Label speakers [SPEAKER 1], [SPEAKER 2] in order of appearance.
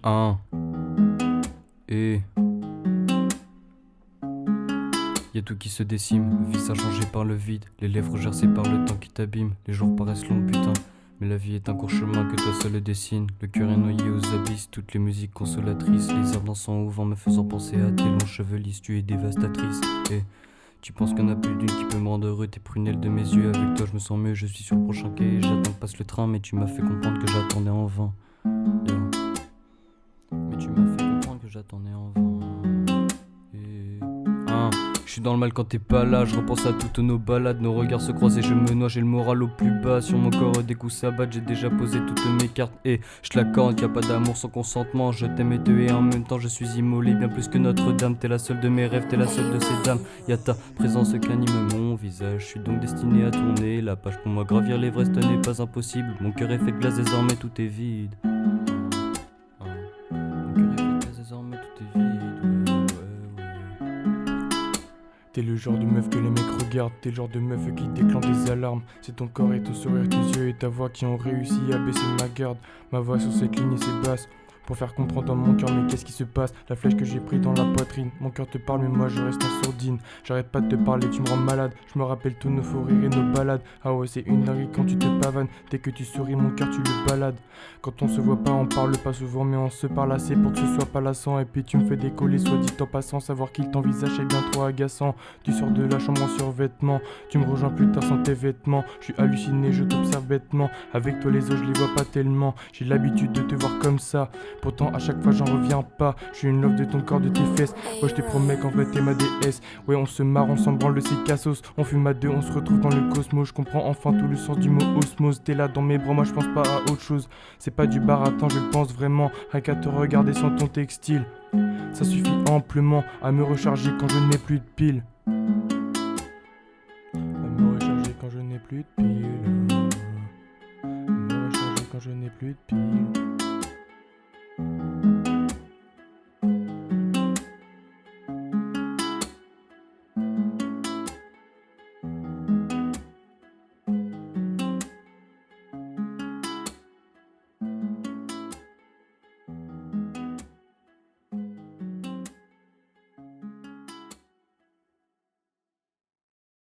[SPEAKER 1] Un et y'a tout qui se décime, le visage rongé par le vide, les lèvres gercées par le temps qui t'abîme. Les jours paraissent longs, putain, mais la vie est un court chemin que toi seul dessine. Le cœur est noyé aux abysses, toutes les musiques consolatrices, les herbes dansant au vent me faisant penser à tes longs cheveux lisses. Tu es dévastatrice et tu penses qu'il n'y en a plus d'une qui peut me rendre heureux. Tes prunelles de mes yeux, avec toi je me sens mieux. Je suis sur le prochain quai, j'attends que passe le train, mais tu m'as fait comprendre que j'attendais en vain. Yeah. Mais tu m'as fait comprendre que j'attendais en vain. Et... Je suis dans le mal quand t'es pas là, je repense à toutes nos balades, nos regards se croisent et je me noie, j'ai le moral au plus bas. Sur mon corps des coups s'abattent, j'ai déjà posé toutes mes cartes et je l'accorde, y'a pas d'amour sans consentement. Je t'aime et te hais en même temps, je suis immolé bien plus que Notre-Dame. T'es la seule de mes rêves, t'es la seule de ces dames. Y'a ta présence qui anime mon visage, je suis donc destiné à tourner la page. Pour moi gravir l'Everest n'est pas impossible, mon cœur est fait de glace, désormais tout est vide. Mon cœur est fait de glace, désormais tout est vide.
[SPEAKER 2] T'es le genre de meuf que les mecs regardent, t'es le genre de meuf qui déclenche des alarmes. C'est ton corps et ton sourire, tes yeux et ta voix qui ont réussi à baisser ma garde. Ma voix sur cette ligne et c'est basse, pour faire comprendre dans mon cœur mais qu'est-ce qui se passe. La flèche que j'ai pris dans la poitrine, mon cœur te parle mais moi je reste en sourdine. J'arrête pas de te parler, tu me rends malade. Je me rappelle tous nos faux rires et nos balades. Ah ouais c'est une dinguerie quand tu te pavanes. Dès que tu souris mon cœur tu le balades. Quand on se voit pas on parle pas souvent mais on se parle assez pour que ce soit pas lassant. Et puis tu me fais décoller soit dit en passant. Savoir qu'il t'envisage est bien trop agaçant. Tu sors de la chambre en survêtement, tu me rejoins plus tard sans tes vêtements. Je suis halluciné, je t'observe bêtement. Avec toi les autres je les vois pas tellement. J'ai l'habitude de te voir comme ça, pourtant à chaque fois j'en reviens pas. Je suis une love de ton corps, de tes fesses. Ouais je te promets qu'en fait t'es ma déesse. Ouais on se marre, on s'en branle, c'est cassos. On fume à deux, on se retrouve dans le cosmos. Je comprends enfin tout le sens du mot osmose. T'es là dans mes bras, moi je pense pas à autre chose. C'est pas du baratin, je le pense vraiment. Rien qu'à te regarder sans ton textile, ça suffit amplement à me recharger quand je n'ai plus de piles. À me recharger quand je n'ai plus de piles. À me recharger quand je n'ai plus de piles.